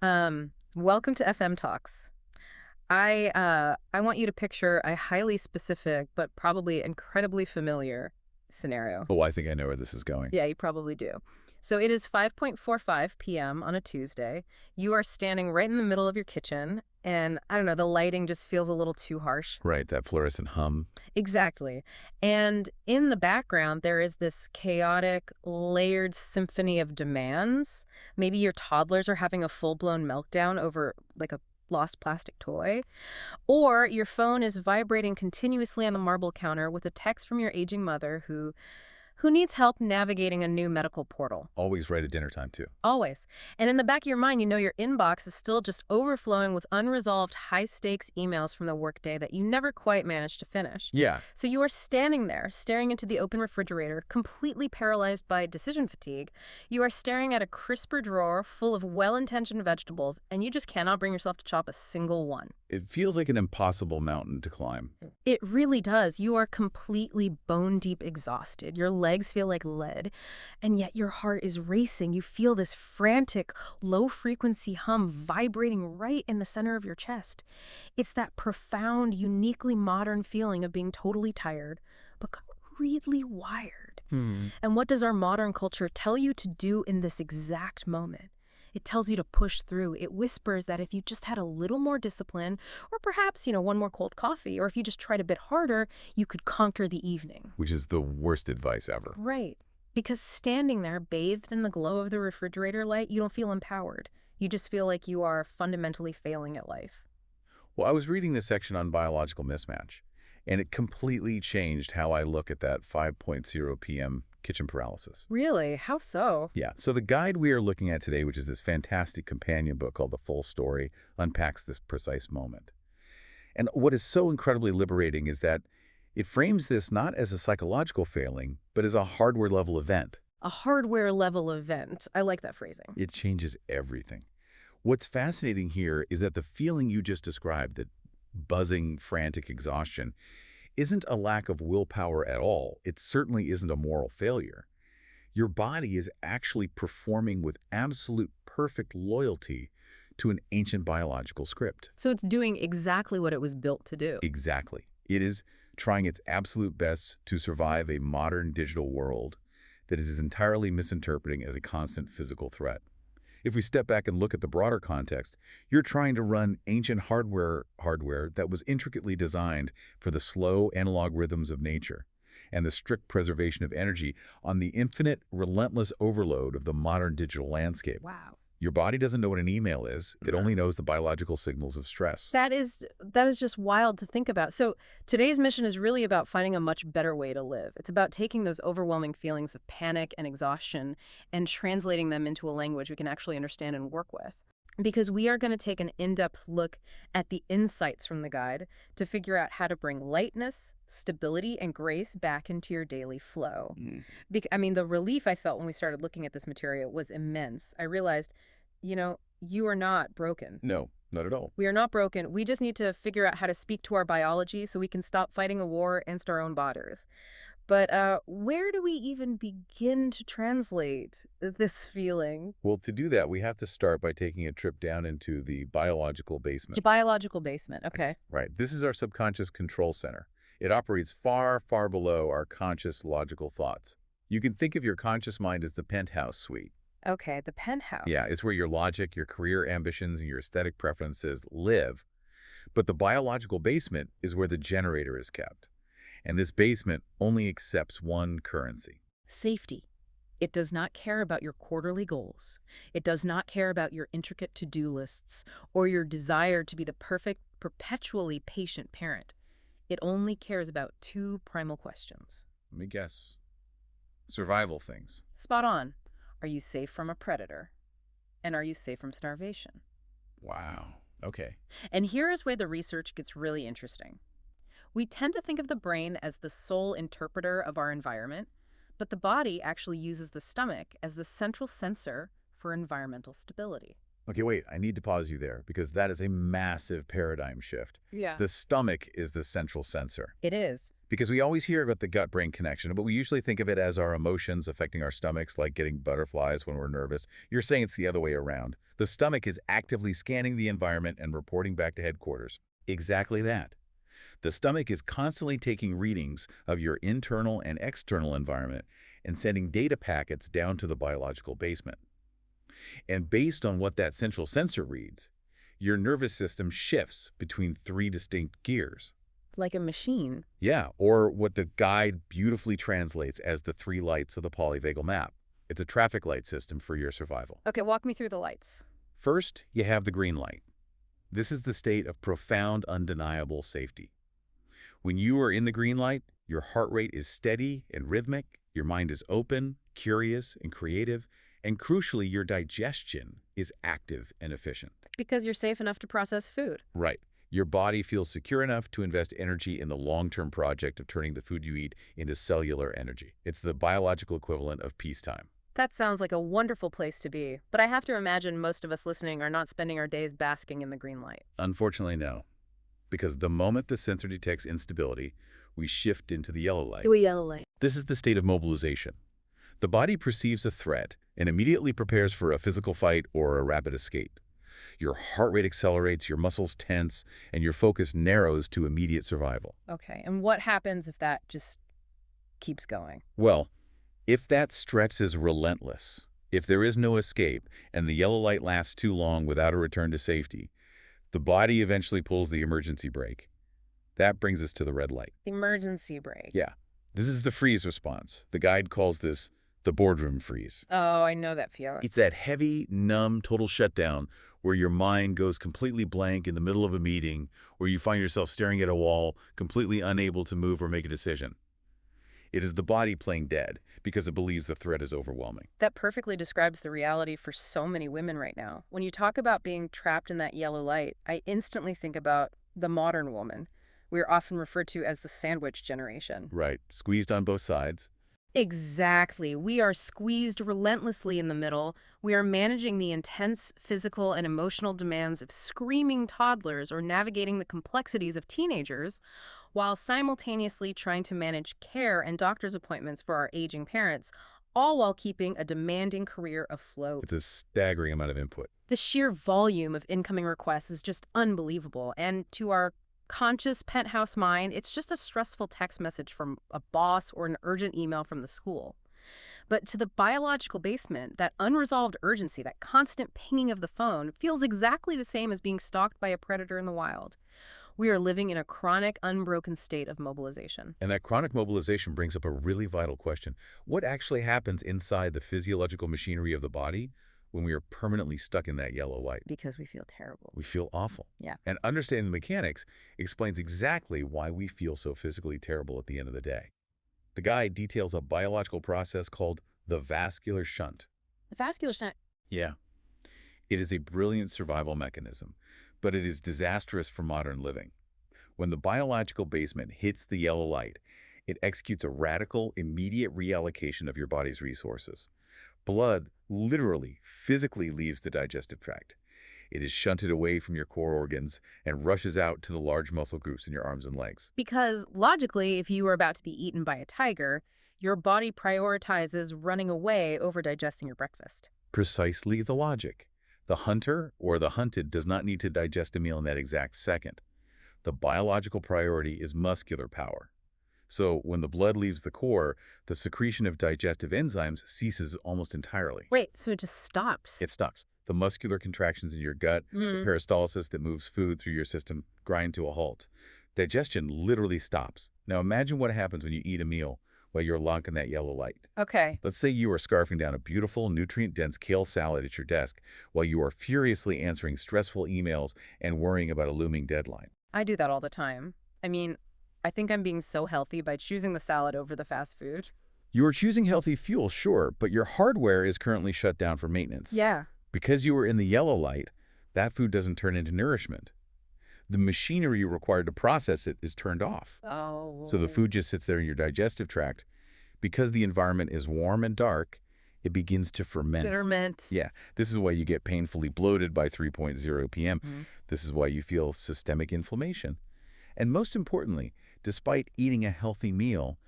Welcome to FM Talks. I want you to picture a highly specific but probably incredibly familiar scenario. Oh, I think I know where this is going. Yeah, you probably do. So it is 5:45 p.m. on a Tuesday. You are standing right in the middle of your kitchen, and I don't know, the lighting just feels a little too harsh. Right, that fluorescent hum. Exactly. And in the background, there is this chaotic, layered symphony of demands. Maybe your toddlers are having a full-blown meltdown over like a lost plastic toy. Or your phone is vibrating continuously on the marble counter with a text from your aging mother who needs help navigating a new medical portal. Always right at dinner time, too. Always. And in the back of your mind, you know your inbox is still just overflowing with unresolved high-stakes emails from the workday that you never quite managed to finish. Yeah. So you are standing there, staring into the open refrigerator, completely paralyzed by decision fatigue. You are staring at a crisper drawer full of well-intentioned vegetables, and you just cannot bring yourself to chop a single one. It feels like an impossible mountain to climb. It really does. You are completely bone-deep exhausted. Your legs feel like lead, and yet your heart is racing. You feel this frantic, low-frequency hum vibrating right in the center of your chest. It's that profound, uniquely modern feeling of being totally tired, but completely wired. And what does our modern culture tell you to do in this exact moment? It tells you to push through. It whispers that if you just had a little more discipline, or perhaps, one more cold coffee, or if you just tried a bit harder, you could conquer the evening. Which is the worst advice ever. Right. Because standing there, bathed in the glow of the refrigerator light, you don't feel empowered. You just feel like you are fundamentally failing at life. Well, I was reading this section on biological mismatch, and it completely changed how I look at that 5:00 p.m. kitchen paralysis. Really? How so? Yeah, so the guide we are looking at today, which is this fantastic companion book called The Full Story, unpacks this precise moment. And what is so incredibly liberating is that it frames this not as a psychological failing, but as a hardware-level event. A hardware-level event. I like that phrasing. It changes everything. What's fascinating here is that the feeling you just described, that buzzing, frantic exhaustion, isn't a lack of willpower at all. It certainly isn't a moral failure. Your body is actually performing with absolute perfect loyalty to an ancient biological script. So it's doing exactly what it was built to do. Exactly. It is trying its absolute best to survive a modern digital world that it is entirely misinterpreting as a constant physical threat. If we step back and look at the broader context, you're trying to run ancient hardware that was intricately designed for the slow analog rhythms of nature and the strict preservation of energy on the infinite, relentless overload of the modern digital landscape. Wow. Your body doesn't know what an email is. It only knows the biological signals of stress. That is just wild to think about. So today's mission is really about finding a much better way to live. It's about taking those overwhelming feelings of panic and exhaustion and translating them into a language we can actually understand and work with. Because we are going to take an in-depth look at the insights from the guide to figure out how to bring lightness, stability, and grace back into your daily flow. The relief I felt when we started looking at this material was immense. I realized, you are not broken. No, not at all. We are not broken. We just need to figure out how to speak to our biology so we can stop fighting a war against our own bodies. But where do we even begin to translate this feeling? Well, to do that, we have to start by taking a trip down into the biological basement. The biological basement, okay. Right. This is our subconscious control center. It operates far, far below our conscious logical thoughts. You can think of your conscious mind as the penthouse suite. Okay, the penthouse. Yeah, it's where your logic, your career ambitions, and your aesthetic preferences live. But the biological basement is where the generator is kept. And this basement only accepts one currency. Safety. It does not care about your quarterly goals. It does not care about your intricate to-do lists or your desire to be the perfect, perpetually patient parent. It only cares about two primal questions. Let me guess. Survival things. Spot on. Are you safe from a predator? And are you safe from starvation? Wow. Okay. And here is where the research gets really interesting. We tend to think of the brain as the sole interpreter of our environment, but the body actually uses the stomach as the central sensor for environmental stability. Okay, wait, I need to pause you there because that is a massive paradigm shift. Yeah. The stomach is the central sensor. It is. Because we always hear about the gut-brain connection, but we usually think of it as our emotions affecting our stomachs, like getting butterflies when we're nervous. You're saying it's the other way around. The stomach is actively scanning the environment and reporting back to headquarters. Exactly that. The stomach is constantly taking readings of your internal and external environment and sending data packets down to the biological basement. And based on what that central sensor reads, your nervous system shifts between three distinct gears. Like a machine. Yeah, or what the guide beautifully translates as the three lights of the polyvagal map. It's a traffic light system for your survival. Okay, walk me through the lights. First, you have the green light. This is the state of profound, undeniable safety. When you are in the green light, your heart rate is steady and rhythmic, your mind is open, curious, and creative, and crucially, your digestion is active and efficient. Because you're safe enough to process food. Right. Your body feels secure enough to invest energy in the long-term project of turning the food you eat into cellular energy. It's the biological equivalent of peacetime. That sounds like a wonderful place to be, but I have to imagine most of us listening are not spending our days basking in the green light. Unfortunately, no. Because the moment the sensor detects instability, we shift into the yellow light. Yellow light. This is the state of mobilization. The body perceives a threat and immediately prepares for a physical fight or a rapid escape. Your heart rate accelerates, your muscles tense, and your focus narrows to immediate survival. Okay, and what happens if that just keeps going? Well, if that stretch is relentless, if there is no escape, and the yellow light lasts too long without a return to safety, the body eventually pulls the emergency brake. That brings us to the red light. The emergency brake. Yeah, this is the freeze response. The guide calls this the boardroom freeze. Oh, I know that feeling. It's that heavy, numb, total shutdown where your mind goes completely blank in the middle of a meeting, where you find yourself staring at a wall, completely unable to move or make a decision. It is the body playing dead because it believes the threat is overwhelming. That perfectly describes the reality for so many women right now. When you talk about being trapped in that yellow light, I instantly think about the modern woman. We are often referred to as the sandwich generation. Right, squeezed on both sides. Exactly. We are squeezed relentlessly in the middle. We are managing the intense physical and emotional demands of screaming toddlers or navigating the complexities of teenagers, while simultaneously trying to manage care and doctor's appointments for our aging parents, all while keeping a demanding career afloat. It's a staggering amount of input. The sheer volume of incoming requests is just unbelievable, and to our conscious penthouse mind, it's just a stressful text message from a boss or an urgent email from the school. But to the biological basement, that unresolved urgency, that constant pinging of the phone, feels exactly the same as being stalked by a predator in the wild. We are living in a chronic, unbroken state of mobilization. And that chronic mobilization brings up a really vital question. What actually happens inside the physiological machinery of the body when we are permanently stuck in that yellow light? Because we feel terrible. We feel awful. Yeah. And understanding the mechanics explains exactly why we feel so physically terrible at the end of the day. The guide details a biological process called the vascular shunt. The vascular shunt. Yeah. It is a brilliant survival mechanism, but it is disastrous for modern living. When the biological basement hits the yellow light, it executes a radical, immediate reallocation of your body's resources. Blood literally, physically leaves the digestive tract. It is shunted away from your core organs and rushes out to the large muscle groups in your arms and legs. Because logically, if you were about to be eaten by a tiger, your body prioritizes running away over digesting your breakfast. Precisely the logic. The hunter or the hunted does not need to digest a meal in that exact second. The biological priority is muscular power. So when the blood leaves the core, the secretion of digestive enzymes ceases almost entirely. Wait, so it just stops? It stops. The muscular contractions in your gut, the peristalsis that moves food through your system, grind to a halt. Digestion literally stops. Now imagine what happens when you eat a meal while you're locked in that yellow light. Okay. Let's say you are scarfing down a beautiful, nutrient-dense kale salad at your desk while you are furiously answering stressful emails and worrying about a looming deadline. I do that all the time. I mean, I think I'm being so healthy by choosing the salad over the fast food. You are choosing healthy fuel, sure, but your hardware is currently shut down for maintenance. Yeah. Because you are in the yellow light, that food doesn't turn into nourishment. The machinery required to process it is turned off. Oh. So the food just sits there in your digestive tract. Because the environment is warm and dark, it begins to ferment. Ferment. Yeah, this is why you get painfully bloated by 3:00 p.m. This is why you feel systemic inflammation. And most importantly, despite eating a healthy meal,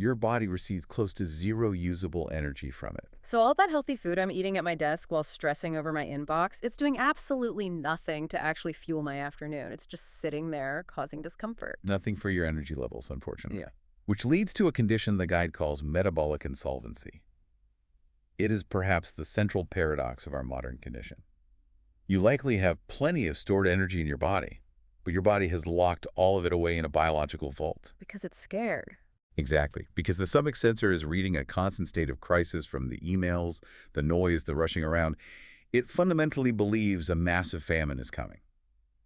your body receives close to zero usable energy from it. So all that healthy food I'm eating at my desk while stressing over my inbox, it's doing absolutely nothing to actually fuel my afternoon. It's just sitting there causing discomfort. Nothing for your energy levels, unfortunately. Yeah. Which leads to a condition the guide calls metabolic insolvency. It is perhaps the central paradox of our modern condition. You likely have plenty of stored energy in your body, but your body has locked all of it away in a biological vault. Because it's scared. Exactly, because the stomach sensor is reading a constant state of crisis from the emails, the noise, the rushing around. It fundamentally believes a massive famine is coming.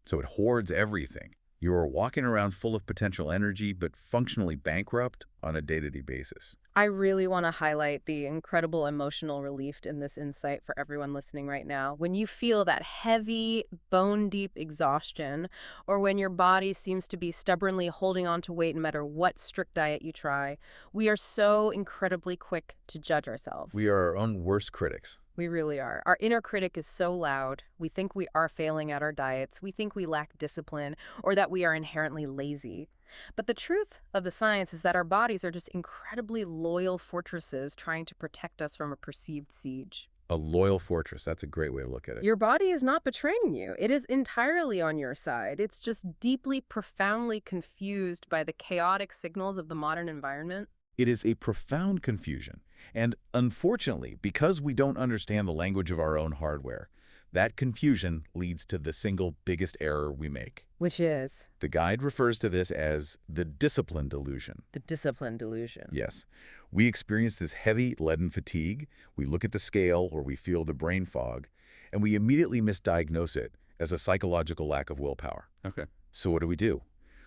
So it hoards everything. You are walking around full of potential energy, but functionally bankrupt on a day-to-day basis. I really want to highlight the incredible emotional relief in this insight for everyone listening right now. When you feel that heavy, bone-deep exhaustion, or when your body seems to be stubbornly holding on to weight no matter what strict diet you try, we are so incredibly quick to judge ourselves. We are our own worst critics. We really are. Our inner critic is so loud. We think we are failing at our diets. We think we lack discipline or that we are inherently lazy. But the truth of the science is that our bodies are just incredibly loyal fortresses trying to protect us from a perceived siege. A loyal fortress. That's a great way to look at it. Your body is not betraying you. It is entirely on your side. It's just deeply, profoundly confused by the chaotic signals of the modern environment. It is a profound confusion. And unfortunately, because we don't understand the language of our own hardware, that confusion leads to the single biggest error we make. Which is? The guide refers to this as the discipline delusion. The discipline delusion. Yes. We experience this heavy leaden fatigue, we look at the scale or we feel the brain fog, and we immediately misdiagnose it as a psychological lack of willpower. Okay. So what do?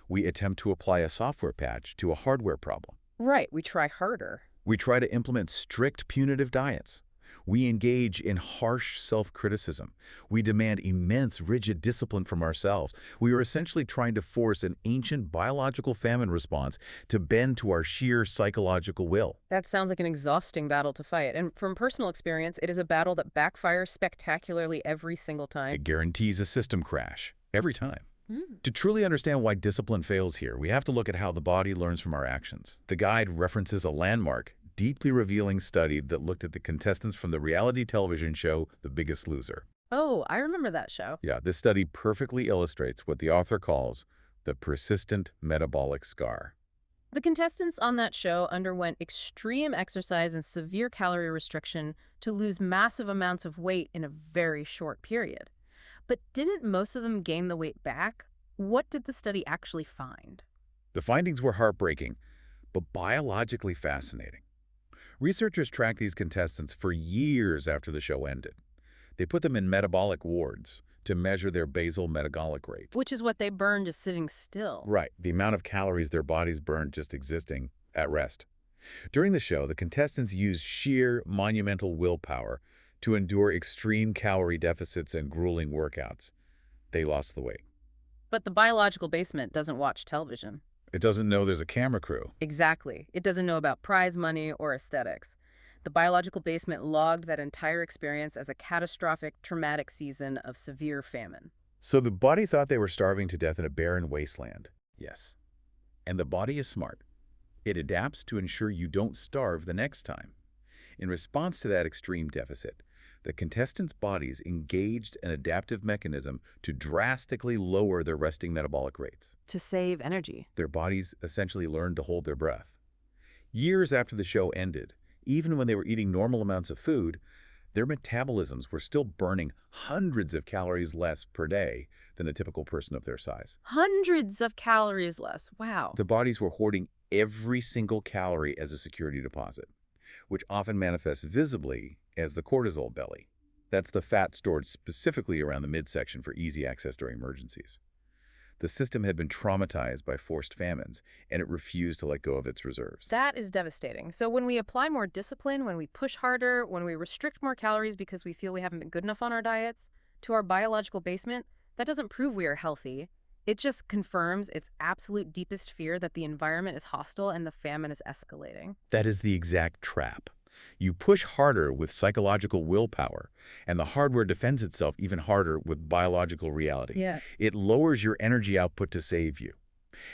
We attempt to apply a software patch to a hardware problem. Right, we try harder. We try to implement strict punitive diets. We engage in harsh self-criticism. We demand immense, rigid discipline from ourselves. We are essentially trying to force an ancient biological famine response to bend to our sheer psychological will. That sounds like an exhausting battle to fight. And from personal experience, it is a battle that backfires spectacularly every single time. It guarantees a system crash every time. Mm. To truly understand why discipline fails here, we have to look at how the body learns from our actions. The guide references a landmark, deeply revealing study that looked at the contestants from the reality television show The Biggest Loser. Oh, I remember that show. Yeah, this study perfectly illustrates what the author calls the persistent metabolic scar. The contestants on that show underwent extreme exercise and severe calorie restriction to lose massive amounts of weight in a very short period. But didn't most of them gain the weight back? What did the study actually find? The findings were heartbreaking, but biologically fascinating. Researchers tracked these contestants for years after the show ended. They put them in metabolic wards to measure their basal metabolic rate. Which is what they burn just sitting still. Right, the amount of calories their bodies burned just existing at rest. During the show, the contestants used sheer monumental willpower to endure extreme calorie deficits and grueling workouts. They lost the weight. But the biological basement doesn't watch television. It doesn't know there's a camera crew. Exactly. It doesn't know about prize money or aesthetics. The biological basement logged that entire experience as a catastrophic, traumatic season of severe famine. So the body thought they were starving to death in a barren wasteland. Yes. And the body is smart. It adapts to ensure you don't starve the next time. In response to that extreme deficit, the contestants' bodies engaged an adaptive mechanism to drastically lower their resting metabolic rates. To save energy. Their bodies essentially learned to hold their breath. Years after the show ended, even when they were eating normal amounts of food, their metabolisms were still burning hundreds of calories less per day than a typical person of their size. Hundreds of calories less. Wow. The bodies were hoarding every single calorie as a security deposit, which often manifests visibly as the cortisol belly. That's the fat stored specifically around the midsection for easy access during emergencies. The system had been traumatized by forced famines, and it refused to let go of its reserves. That is devastating. So when we apply more discipline, when we push harder, when we restrict more calories because we feel we haven't been good enough on our diets, to our biological basement, that doesn't prove we are healthy. It just confirms its absolute deepest fear that the environment is hostile and the famine is escalating. That is the exact trap. You push harder with psychological willpower, and the hardware defends itself even harder with biological reality. Yeah. It lowers your energy output to save you.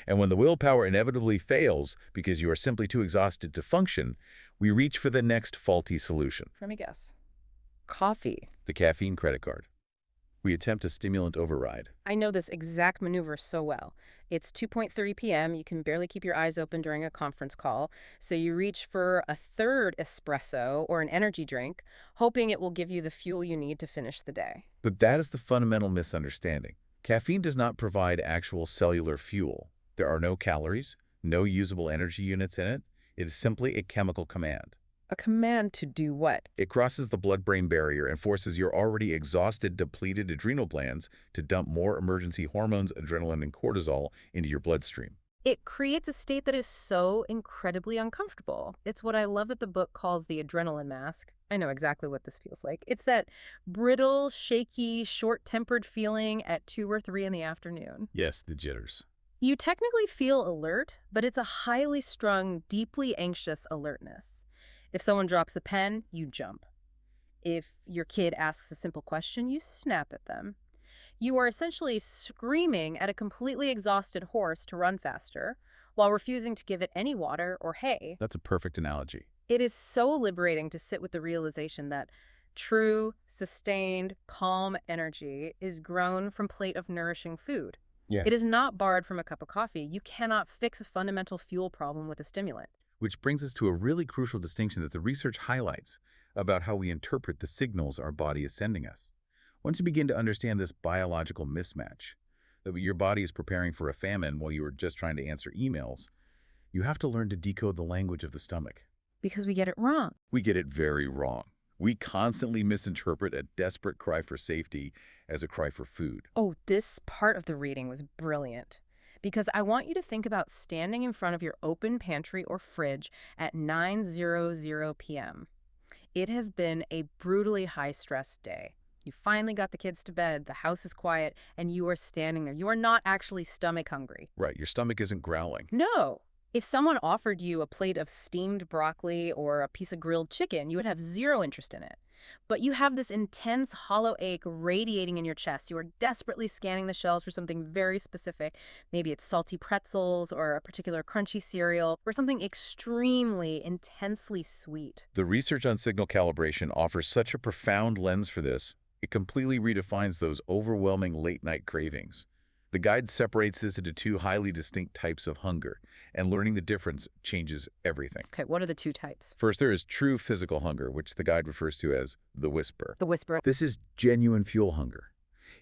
And when the willpower inevitably fails because you are simply too exhausted to function, we reach for the next faulty solution, Let me guess. Coffee. the caffeine credit card. We attempt a stimulant override. I know this exact maneuver so well. It's 2:30 p.m. You can barely keep your eyes open during a conference call, so you reach for a third espresso or an energy drink, hoping it will give you the fuel you need to finish the day. But that is the fundamental misunderstanding. Caffeine does not provide actual cellular fuel. There are no calories, no usable energy units in it. It is simply a chemical command. A command to do what? It crosses the blood-brain barrier and forces your already exhausted, depleted adrenal glands to dump more emergency hormones, adrenaline, and cortisol into your bloodstream. It creates a state that is so incredibly uncomfortable. It's what I love that the book calls the adrenaline mask. I know exactly what this feels like. It's that brittle, shaky, short-tempered feeling at 2 or 3 in the afternoon. Yes, the jitters. You technically feel alert, but it's a highly strung, deeply anxious alertness. If someone drops a pen, you jump. If your kid asks a simple question, you snap at them. You are essentially screaming at a completely exhausted horse to run faster, while refusing to give it any water or hay. That's a perfect analogy. It is so liberating to sit with the realization that true, sustained, calm energy is grown from a plate of nourishing food. Yeah. It is not borrowed from a cup of coffee. You cannot fix a fundamental fuel problem with a stimulant. Which brings us to a really crucial distinction that the research highlights about how we interpret the signals our body is sending us. Once you begin to understand this biological mismatch, that your body is preparing for a famine while you are just trying to answer emails, you have to learn to decode the language of the stomach. Because we get it wrong. We get it very wrong. We constantly misinterpret a desperate cry for safety as a cry for food. Oh, this part of the reading was brilliant. Because I want you to think about standing in front of your open pantry or fridge at 9:00 p.m. It has been a brutally high-stress day. You finally got the kids to bed, the house is quiet, and you are standing there. You are not actually stomach hungry. Right, your stomach isn't growling. No. If someone offered you a plate of steamed broccoli or a piece of grilled chicken, you would have zero interest in it. But you have this intense hollow ache radiating in your chest. You are desperately scanning the shelves for something very specific. Maybe it's salty pretzels or a particular crunchy cereal or something extremely, intensely sweet. The research on signal calibration offers such a profound lens for this. It completely redefines those overwhelming late-night cravings. The guide separates this into two highly distinct types of hunger, and learning the difference changes everything. Okay, what are the two types? First, there is true physical hunger, which the guide refers to as the whisper. The whisper. This is genuine fuel hunger.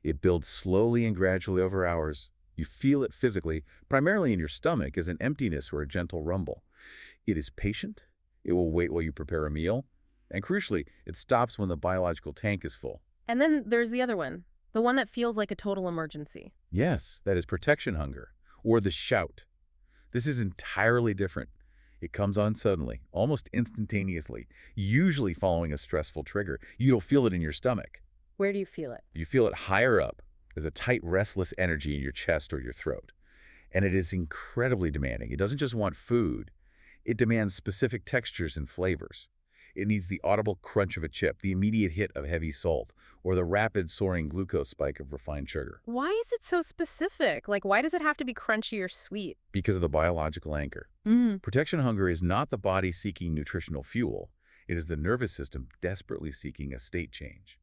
It builds slowly and gradually over hours. You feel it physically, primarily in your stomach, as an emptiness or a gentle rumble. It is patient. It will wait while you prepare a meal. And crucially, it stops when the biological tank is full. And then there's the other one, the one that feels like a total emergency. Yes, that is protection hunger, or the shout. This is entirely different. It comes on suddenly, almost instantaneously, usually following a stressful trigger. You don't feel it in your stomach. Where do you feel it? You feel it higher up, as a tight, restless energy in your chest or your throat. And it is incredibly demanding. It doesn't just want food. It demands specific textures and flavors. It needs the audible crunch of a chip, the immediate hit of heavy salt, or the rapid soaring glucose spike of refined sugar. Why is it so specific? Like, why does it have to be crunchy or sweet? Because of the biological anchor. Protection hunger is not the body seeking nutritional fuel. It is the nervous system desperately seeking a state change.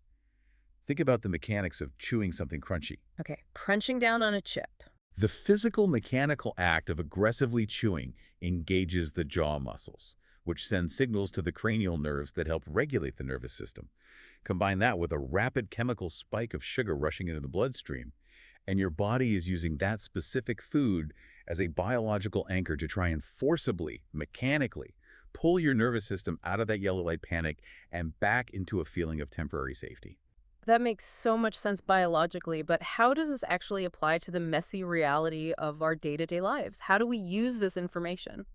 Think about the mechanics of chewing something crunchy. Okay, crunching down on a chip. The physical mechanical act of aggressively chewing engages the jaw muscles, which send signals to the cranial nerves that help regulate the nervous system. Combine that with a rapid chemical spike of sugar rushing into the bloodstream, and your body is using that specific food as a biological anchor to try and forcibly, mechanically, pull your nervous system out of that yellow light panic and back into a feeling of temporary safety. That makes so much sense biologically, but how does this actually apply to the messy reality of our day-to-day lives? How do we use this information?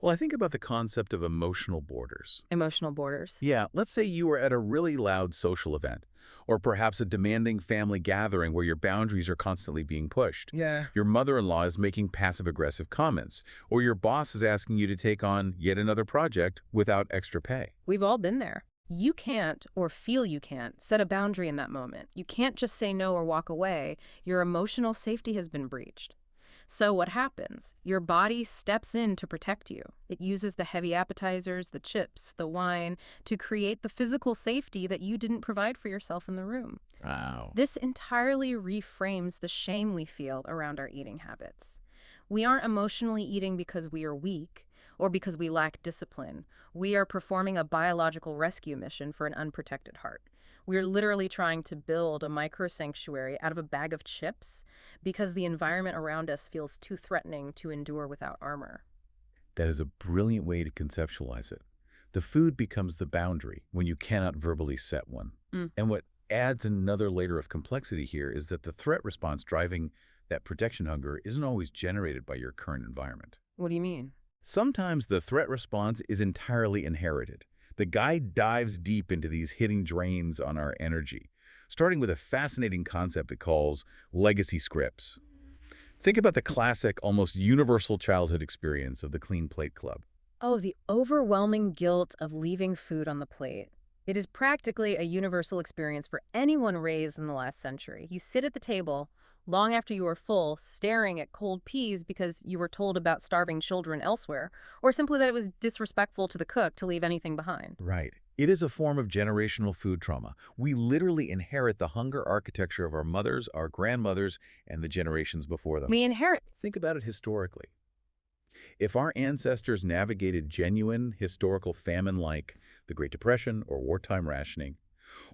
Well, I think about the concept of emotional borders. Emotional borders. Yeah, let's say you are at a really loud social event, or perhaps a demanding family gathering where your boundaries are constantly being pushed. Yeah. Your mother-in-law is making passive-aggressive comments, or your boss is asking you to take on yet another project without extra pay. We've all been there. You can't, or feel you can't, set a boundary in that moment. You can't just say no or walk away. Your emotional safety has been breached. So what happens? Your body steps in to protect you. It uses the heavy appetizers, the chips, the wine to create the physical safety that you didn't provide for yourself in the room. Wow. This entirely reframes the shame we feel around our eating habits. We aren't emotionally eating because we are weak or because we lack discipline. We are performing a biological rescue mission for an unprotected heart. We're literally trying to build a micro sanctuary out of a bag of chips because the environment around us feels too threatening to endure without armor. That is a brilliant way to conceptualize it. The food becomes the boundary when you cannot verbally set one. Mm. And what adds another layer of complexity here is that the threat response driving that protection hunger isn't always generated by your current environment. What do you mean? Sometimes the threat response is entirely inherited. The guide dives deep into these hidden drains on our energy, starting with a fascinating concept it calls legacy scripts. Think about the classic, almost universal childhood experience of the Clean Plate Club. Oh, the overwhelming guilt of leaving food on the plate. It is practically a universal experience for anyone raised in the last century. You sit at the table long after you are full, staring at cold peas because you were told about starving children elsewhere, or simply that it was disrespectful to the cook to leave anything behind. Right. It is a form of generational food trauma. We literally inherit the hunger architecture of our mothers, our grandmothers, and the generations before them. We inherit. Think about it historically. If our ancestors navigated genuine historical famine like the Great Depression or wartime rationing,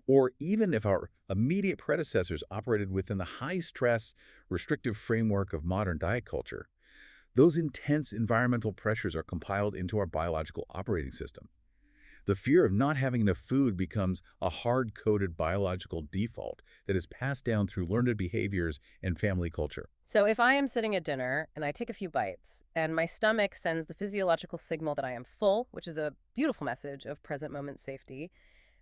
or even if our immediate predecessors operated within the high-stress, restrictive framework of modern diet culture, those intense environmental pressures are compiled into our biological operating system. The fear of not having enough food becomes a hard-coded biological default that is passed down through learned behaviors and family culture. So if I am sitting at dinner and I take a few bites and my stomach sends the physiological signal that I am full, which is a beautiful message of present moment safety,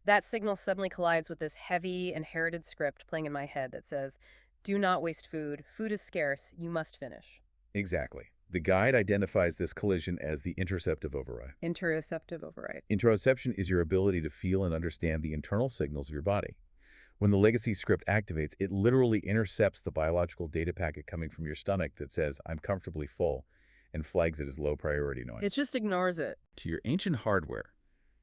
that signal suddenly collides with this heavy inherited script playing in my head that says, do not waste food. Food is scarce. You must finish. Exactly. The guide identifies this collision as the interoceptive override. Interoceptive override. Interoception is your ability to feel and understand the internal signals of your body. When the legacy script activates, it literally intercepts the biological data packet coming from your stomach that says, I'm comfortably full, and flags it as low priority noise. It just ignores it. To your ancient hardware,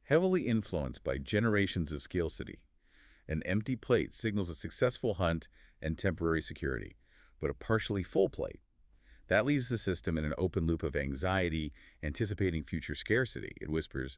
heavily influenced by generations of scarcity, an empty plate signals a successful hunt and temporary security, but a partially full plate, that leaves the system in an open loop of anxiety, anticipating future scarcity. It whispers,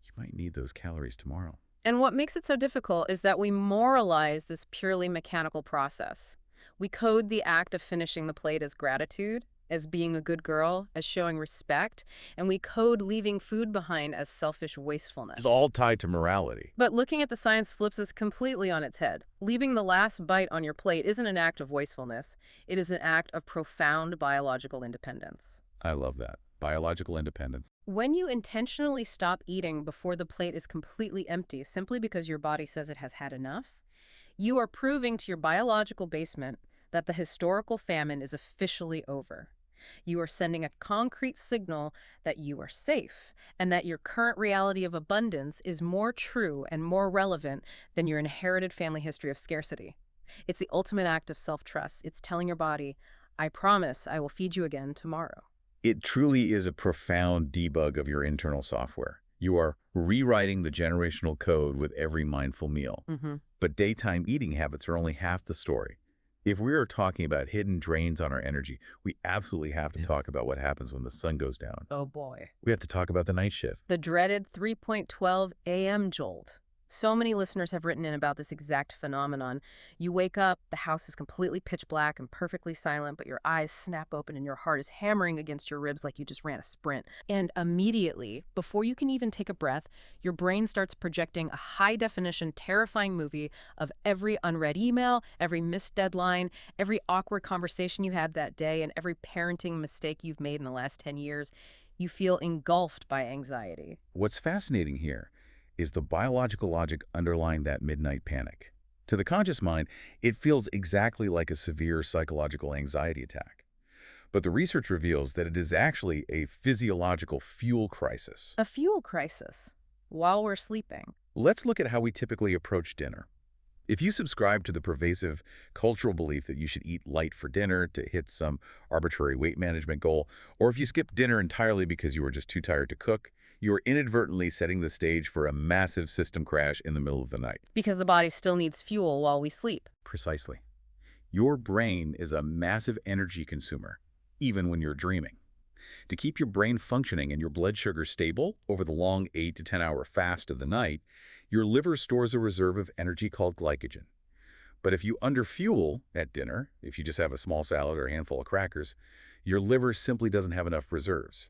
you might need those calories tomorrow. And what makes it so difficult is that we moralize this purely mechanical process. We code the act of finishing the plate as gratitude, as being a good girl, as showing respect, and we code leaving food behind as selfish wastefulness. It's all tied to morality. But looking at the science flips this completely on its head. Leaving the last bite on your plate isn't an act of wastefulness. It is an act of profound biological independence. I love that. Biological independence. When you intentionally stop eating before the plate is completely empty simply because your body says it has had enough, you are proving to your biological basement that the historical famine is officially over. You are sending a concrete signal that you are safe and that your current reality of abundance is more true and more relevant than your inherited family history of scarcity. It's the ultimate act of self-trust. It's telling your body, I promise I will feed you again tomorrow. It truly is a profound debug of your internal software. You are rewriting the generational code with every mindful meal. But daytime eating habits are only half the story. If we are talking about hidden drains on our energy, we absolutely have to talk about what happens when the sun goes down. Oh boy. We have to talk about the night shift. The dreaded 3.12 a.m. jolt. So many listeners have written in about this exact phenomenon. You wake up, the house is completely pitch black and perfectly silent, but your eyes snap open and your heart is hammering against your ribs like you just ran a sprint. And immediately, before you can even take a breath, your brain starts projecting a high-definition, terrifying movie of every unread email, every missed deadline, every awkward conversation you had that day, and every parenting mistake you've made in the last 10 years. You feel engulfed by anxiety. What's fascinating here is the biological logic underlying that midnight panic. To the conscious mind, it feels exactly like a severe psychological anxiety attack. But the research reveals that it is actually a physiological fuel crisis. A fuel crisis while we're sleeping. Let's look at how we typically approach dinner. If you subscribe to the pervasive cultural belief that you should eat light for dinner to hit some arbitrary weight management goal, or if you skip dinner entirely because you were just too tired to cook, you are inadvertently setting the stage for a massive system crash in the middle of the night. Because the body still needs fuel while we sleep. Precisely. Your brain is a massive energy consumer, even when you're dreaming. To keep your brain functioning and your blood sugar stable over the long 8 to 10 hour fast of the night, your liver stores a reserve of energy called glycogen. But if you underfuel at dinner, if you just have a small salad or a handful of crackers, your liver simply doesn't have enough reserves.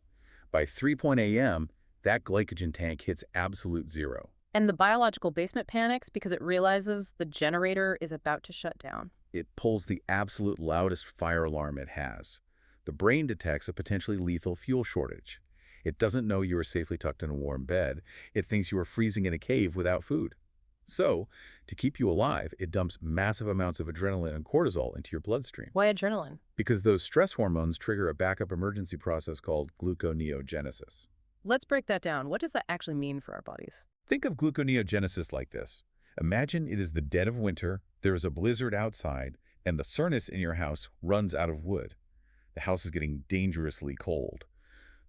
By 3 a.m., that glycogen tank hits absolute zero. And the biological basement panics because it realizes the generator is about to shut down. It pulls the absolute loudest fire alarm it has. The brain detects a potentially lethal fuel shortage. It doesn't know you are safely tucked in a warm bed. It thinks you are freezing in a cave without food. So, to keep you alive, it dumps massive amounts of adrenaline and cortisol into your bloodstream. Why adrenaline? Because those stress hormones trigger a backup emergency process called gluconeogenesis. Let's break that down. What does that actually mean for our bodies? Think of gluconeogenesis like this. Imagine it is the dead of winter, there is a blizzard outside, and the furnace in your house runs out of wood. The house is getting dangerously cold.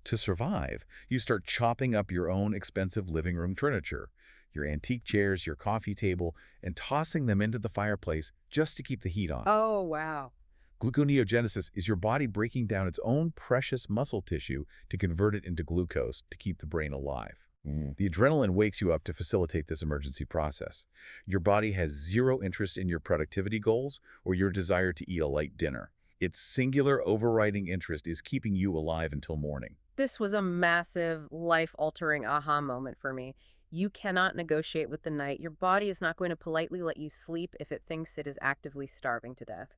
To survive, you start chopping up your own expensive living room furniture, your antique chairs, your coffee table, and tossing them into the fireplace just to keep the heat on. Oh, wow. Gluconeogenesis is your body breaking down its own precious muscle tissue to convert it into glucose to keep the brain alive. The adrenaline wakes you up to facilitate this emergency process. Your body has zero interest in your productivity goals or your desire to eat a light dinner. Its singular overriding interest is keeping you alive until morning. This was a massive, life-altering aha moment for me. You cannot negotiate with the night. Your body is not going to politely let you sleep if it thinks it is actively starving to death.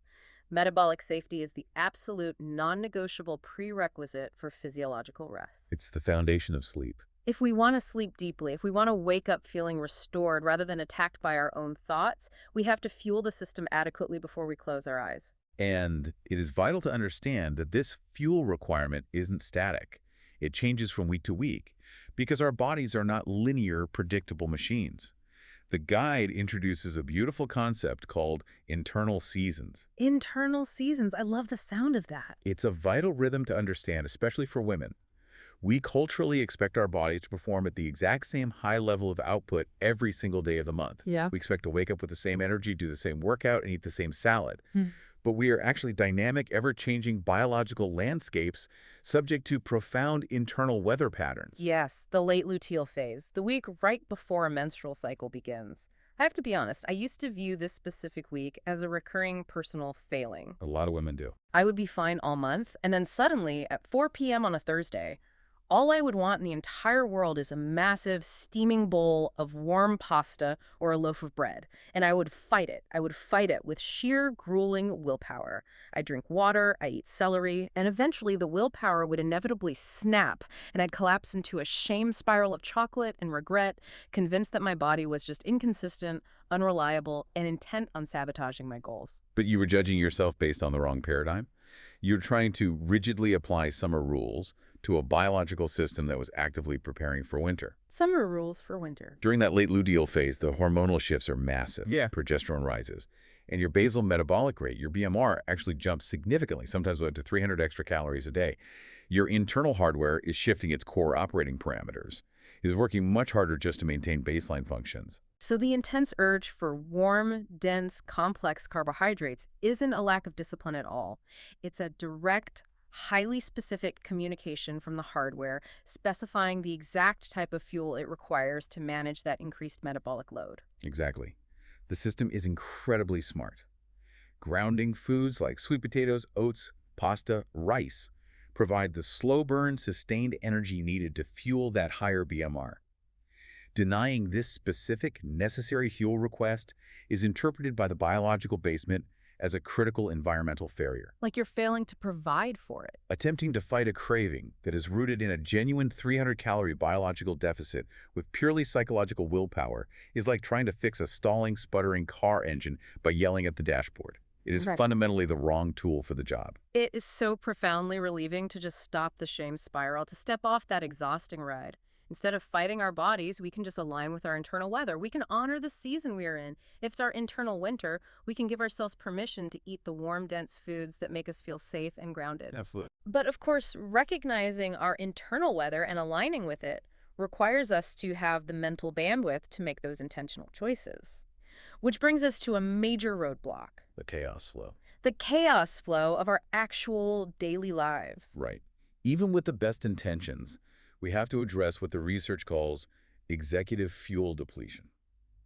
Metabolic safety is the absolute non-negotiable prerequisite for physiological rest. It's the foundation of sleep. If we want to sleep deeply, if we want to wake up feeling restored rather than attacked by our own thoughts, we have to fuel the system adequately before we close our eyes. And it is vital to understand that this fuel requirement isn't static. It changes from week to week because our bodies are not linear, predictable machines. The guide introduces a beautiful concept called internal seasons. Internal seasons. I love the sound of that. It's a vital rhythm to understand, especially for women. We culturally expect our bodies to perform at the exact same high level of output every single day of the month. Yeah. We expect to wake up with the same energy, do the same workout, and eat the same salad. But we are actually dynamic, ever-changing biological landscapes subject to profound internal weather patterns. Yes, the late luteal phase, the week right before a menstrual cycle begins. I have to be honest, I used to view this specific week as a recurring personal failing. A lot of women do. I would be fine all month, and then suddenly, at 4 p.m. on a Thursday, all I would want in the entire world is a massive, steaming bowl of warm pasta or a loaf of bread. And I would fight it. I would fight it with sheer, grueling willpower. I'd drink water, I'd eat celery, and eventually the willpower would inevitably snap, and I'd collapse into a shame spiral of chocolate and regret, convinced that my body was just inconsistent, unreliable, and intent on sabotaging my goals. But you were judging yourself based on the wrong paradigm? You're trying to rigidly apply summer rules to a biological system that was actively preparing for winter. Summer rules for winter. During that late luteal phase, the hormonal shifts are massive. Yeah. Progesterone rises. And your basal metabolic rate, your BMR, actually jumps significantly, sometimes up to 300 extra calories a day. Your internal hardware is shifting its core operating parameters. It is working much harder just to maintain baseline functions. So the intense urge for warm, dense, complex carbohydrates isn't a lack of discipline at all. It's a direct, highly specific communication from the hardware specifying the exact type of fuel it requires to manage that increased metabolic load. Exactly. The system is incredibly smart. Grounding foods like sweet potatoes, oats, pasta, rice provide the slow burn, sustained energy needed to fuel that higher BMR. Denying this specific, necessary fuel request is interpreted by the biological basement as a critical environmental failure. Like you're failing to provide for it. Attempting to fight a craving that is rooted in a genuine 300-calorie biological deficit with purely psychological willpower is like trying to fix a stalling, sputtering car engine by yelling at the dashboard. It is Right. fundamentally the wrong tool for the job. It is so profoundly relieving to just stop the shame spiral, to step off that exhausting ride. Instead of fighting our bodies, we can just align with our internal weather. We can honor the season we are in. If it's our internal winter, we can give ourselves permission to eat the warm, dense foods that make us feel safe and grounded. Absolutely. But of course, recognizing our internal weather and aligning with it requires us to have the mental bandwidth to make those intentional choices. Which brings us to a major roadblock. The chaos flow. The chaos flow of our actual daily lives. Right. Even with the best intentions, we have to address what the research calls executive fuel depletion.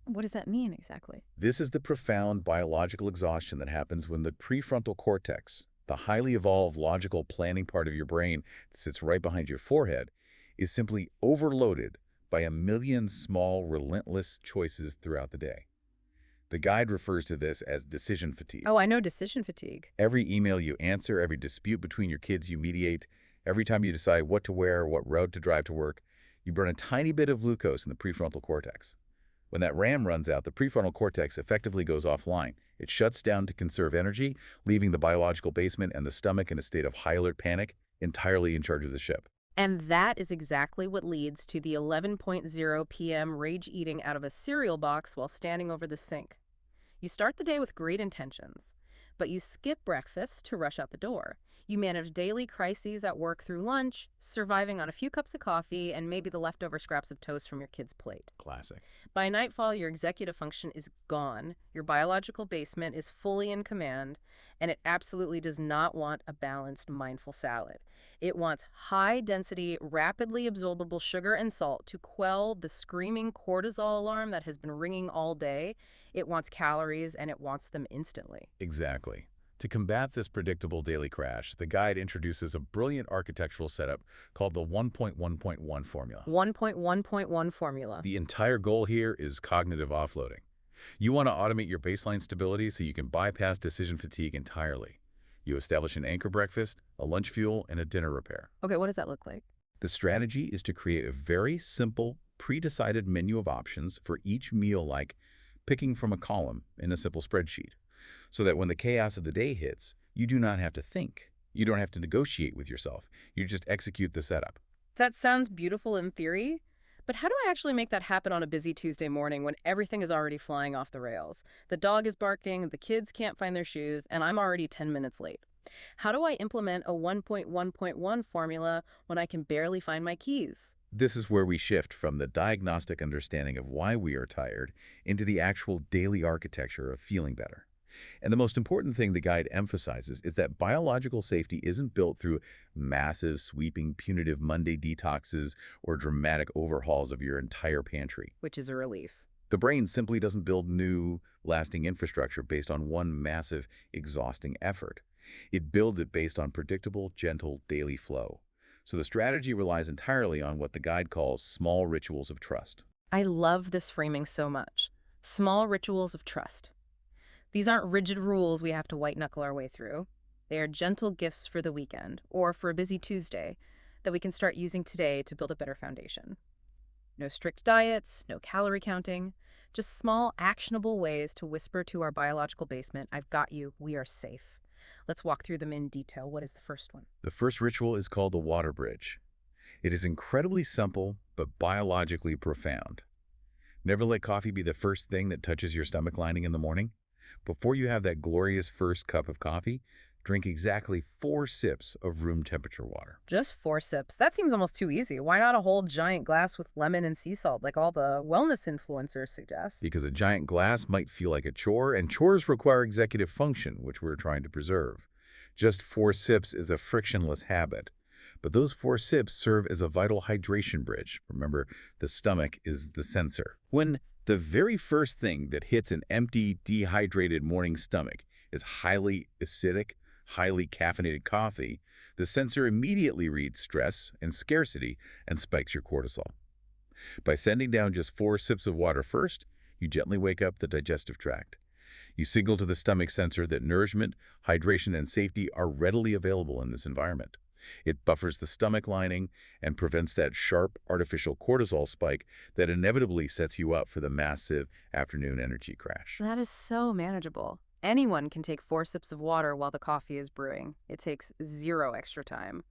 What does that mean exactly? This is the profound biological exhaustion that happens when the prefrontal cortex, the highly evolved logical planning part of your brain that sits right behind your forehead, is simply overloaded by a million small, relentless choices throughout the day. The guide refers to this as decision fatigue. Oh, I know decision fatigue. Every email you answer, every dispute between your kids you mediate, every time you decide what to wear or what route to drive to work, you burn a tiny bit of glucose in the prefrontal cortex. When that RAM runs out, the prefrontal cortex effectively goes offline. It shuts down to conserve energy, leaving the biological basement and the stomach in a state of high alert panic, entirely in charge of the ship. And that is exactly what leads to the 11:00 p.m. rage eating out of a cereal box while standing over the sink. You start the day with great intentions, but you skip breakfast to rush out the door. You manage daily crises at work through lunch, surviving on a few cups of coffee and maybe the leftover scraps of toast from your kid's plate. Classic. By nightfall, your executive function is gone, your biological basement is fully in command, and it absolutely does not want a balanced, mindful salad. It wants high-density, rapidly absorbable sugar and salt to quell the screaming cortisol alarm that has been ringing all day. It wants calories, and it wants them instantly. Exactly. To combat this predictable daily crash, the guide introduces a brilliant architectural setup called the 1.1.1 formula. 1.1.1 formula. The entire goal here is cognitive offloading. You want to automate your baseline stability so you can bypass decision fatigue entirely. You establish an anchor breakfast, a lunch fuel, and a dinner repair. Okay, what does that look like? The strategy is to create a very simple, pre-decided menu of options for each meal, like picking from a column in a simple spreadsheet, so that when the chaos of the day hits, you do not have to think. You don't have to negotiate with yourself. You just execute the setup. That sounds beautiful in theory, but how do I actually make that happen on a busy Tuesday morning when everything is already flying off the rails? The dog is barking, the kids can't find their shoes, and I'm already 10 minutes late. How do I implement a 1.1.1 formula when I can barely find my keys? This is where we shift from the diagnostic understanding of why we are tired into the actual daily architecture of feeling better. And the most important thing the guide emphasizes is that biological safety isn't built through massive, sweeping, punitive Monday detoxes or dramatic overhauls of your entire pantry. Which is a relief. The brain simply doesn't build new, lasting infrastructure based on one massive, exhausting effort. It builds it based on predictable, gentle, daily flow. So the strategy relies entirely on what the guide calls small rituals of trust. I love this framing so much. Small rituals of trust. These aren't rigid rules we have to white-knuckle our way through. They are gentle gifts for the weekend, or for a busy Tuesday, that we can start using today to build a better foundation. No strict diets, no calorie counting, just small, actionable ways to whisper to our biological basement, "I've got you, we are safe." Let's walk through them in detail. What is the first one? The first ritual is called the water bridge. It is incredibly simple, but biologically profound. Never let coffee be the first thing that touches your stomach lining in the morning. Before you have that glorious first cup of coffee, drink exactly 4 sips of room temperature water. Just 4 sips. That seems almost too easy. Why not a whole giant glass with lemon and sea salt like all the wellness influencers suggest? Because a giant glass might feel like a chore, and chores require executive function, which we're trying to preserve. Just 4 sips is a frictionless habit. But those 4 sips serve as a vital hydration bridge. Remember, the stomach is the sensor. When the very first thing that hits an empty, dehydrated morning stomach is highly acidic, highly caffeinated coffee, the sensor immediately reads stress and scarcity and spikes your cortisol. By sending down just 4 sips of water first, you gently wake up the digestive tract. You signal to the stomach sensor that nourishment, hydration, and safety are readily available in this environment. It buffers the stomach lining and prevents that sharp, artificial cortisol spike that inevitably sets you up for the massive afternoon energy crash. That is so manageable. Anyone can take 4 sips of water while the coffee is brewing. It takes 0 extra time.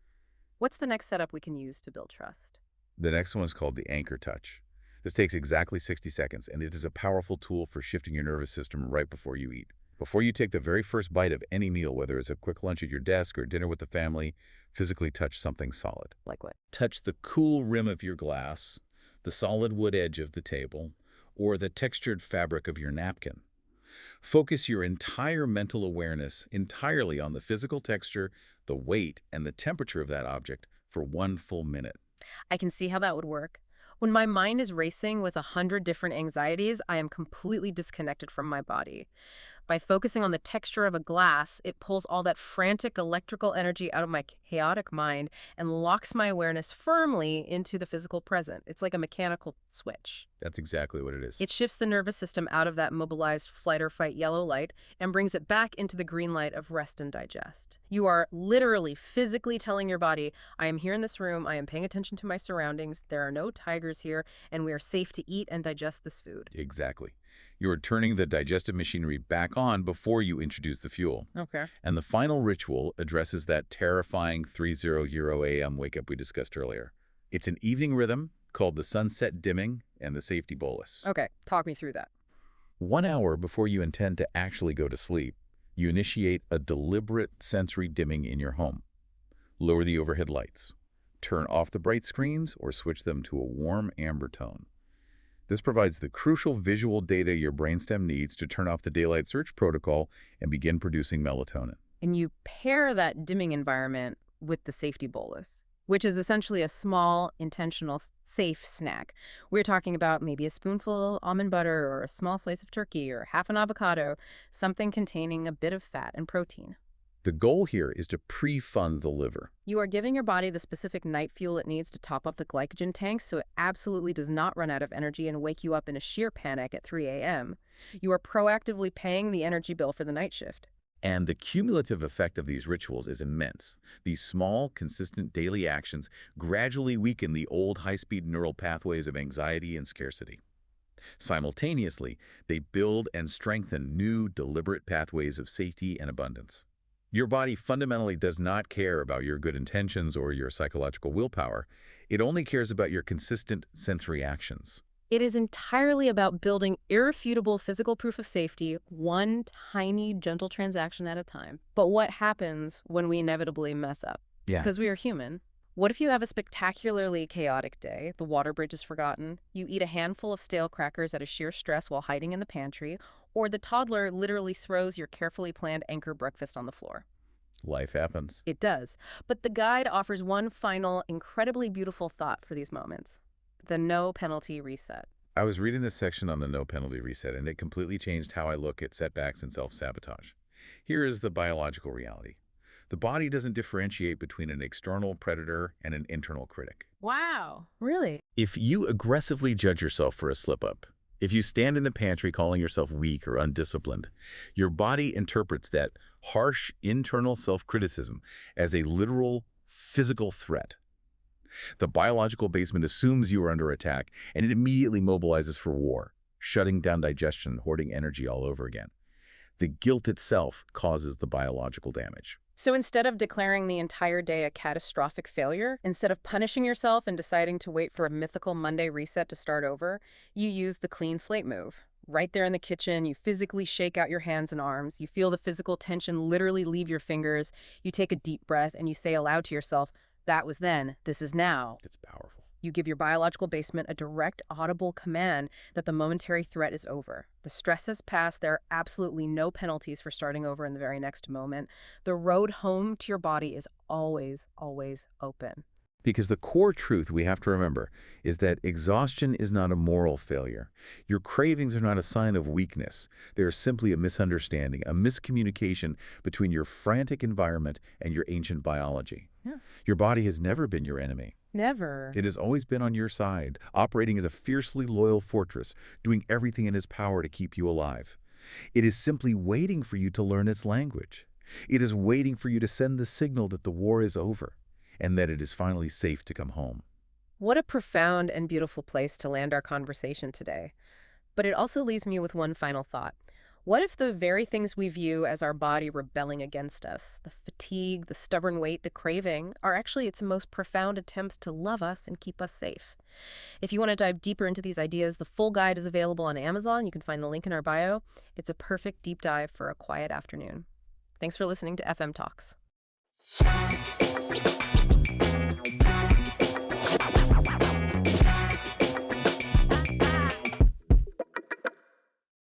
What's the next setup we can use to build trust? The next one is called the anchor touch. This takes exactly 60 seconds, and it is a powerful tool for shifting your nervous system right before you eat. Before you take the very first bite of any meal, whether it's a quick lunch at your desk or dinner with the family, physically touch something solid. Like what? Touch the cool rim of your glass, the solid wood edge of the table, or the textured fabric of your napkin. Focus your entire mental awareness entirely on the physical texture, the weight, and the temperature of that object for 1 full minute. I can see how that would work. When my mind is racing with 100 different anxieties, I am completely disconnected from my body. By focusing on the texture of a glass, it pulls all that frantic electrical energy out of my chaotic mind and locks my awareness firmly into the physical present. It's like a mechanical switch. That's exactly what it is. It shifts the nervous system out of that mobilized flight or fight yellow light and brings it back into the green light of rest and digest. You are literally physically telling your body, I am here in this room, I am paying attention to my surroundings, there are no tigers here, and we are safe to eat and digest this food. Exactly. You are turning the digestive machinery back on before you introduce the fuel. Okay. And the final ritual addresses that terrifying 30 a.m. wake-up we discussed earlier. It's an evening rhythm called the sunset dimming and the safety bolus. Okay, talk me through that. 1 hour before you intend to actually go to sleep, you initiate a deliberate sensory dimming in your home. Lower the overhead lights. Turn off the bright screens or switch them to a warm amber tone. This provides the crucial visual data your brainstem needs to turn off the daylight search protocol and begin producing melatonin. And you pair that dimming environment with the safety bolus, which is essentially a small, intentional, safe snack. We're talking about maybe a spoonful of almond butter or a small slice of turkey or half an avocado, something containing a bit of fat and protein. The goal here is to pre-fund the liver. You are giving your body the specific night fuel it needs to top up the glycogen tanks so it absolutely does not run out of energy and wake you up in a sheer panic at 3 a.m. You are proactively paying the energy bill for the night shift. And the cumulative effect of these rituals is immense. These small, consistent daily actions gradually weaken the old high-speed neural pathways of anxiety and scarcity. Simultaneously, they build and strengthen new, deliberate pathways of safety and abundance. Your body fundamentally does not care about your good intentions or your psychological willpower. It only cares about your consistent sensory actions. It is entirely about building irrefutable physical proof of safety, one tiny, gentle transaction at a time. But what happens when we inevitably mess up? Yeah. Because we are human. What if you have a spectacularly chaotic day, the water bridge is forgotten, you eat a handful of stale crackers out of sheer stress while hiding in the pantry, or the toddler literally throws your carefully planned anchor breakfast on the floor? Life happens. It does. But the guide offers one final, incredibly beautiful thought for these moments: the no penalty reset. I was reading this section on the no penalty reset, and it completely changed how I look at setbacks and self-sabotage. Here is the biological reality. The body doesn't differentiate between an external predator and an internal critic. Wow. Really? If you aggressively judge yourself for a slip-up, if you stand in the pantry calling yourself weak or undisciplined, your body interprets that harsh internal self-criticism as a literal physical threat. The biological basement assumes you are under attack, and it immediately mobilizes for war, shutting down digestion and hoarding energy all over again. The guilt itself causes the biological damage. So instead of declaring the entire day a catastrophic failure, instead of punishing yourself and deciding to wait for a mythical Monday reset to start over, you use the clean slate move. Right there in the kitchen, you physically shake out your hands and arms. You feel the physical tension literally leave your fingers. You take a deep breath and you say aloud to yourself, "That was then, this is now." It's powerful. You give your biological basement a direct, audible command that the momentary threat is over. The stress has passed. There are absolutely no penalties for starting over in the very next moment. The road home to your body is always, always open. Because the core truth we have to remember is that exhaustion is not a moral failure. Your cravings are not a sign of weakness. They are simply a misunderstanding, a miscommunication between your frantic environment and your ancient biology. Yeah. Your body has never been your enemy. Never. It has always been on your side, operating as a fiercely loyal fortress, doing everything in its power to keep you alive. It is simply waiting for you to learn its language. It is waiting for you to send the signal that the war is over and that it is finally safe to come home. What a profound and beautiful place to land our conversation today. But it also leaves me with one final thought. What if the very things we view as our body rebelling against us, the fatigue, the stubborn weight, the craving, are actually its most profound attempts to love us and keep us safe? If you want to dive deeper into these ideas, the full guide is available on Amazon. You can find the link in our bio. It's a perfect deep dive for a quiet afternoon. Thanks for listening to FM Talks.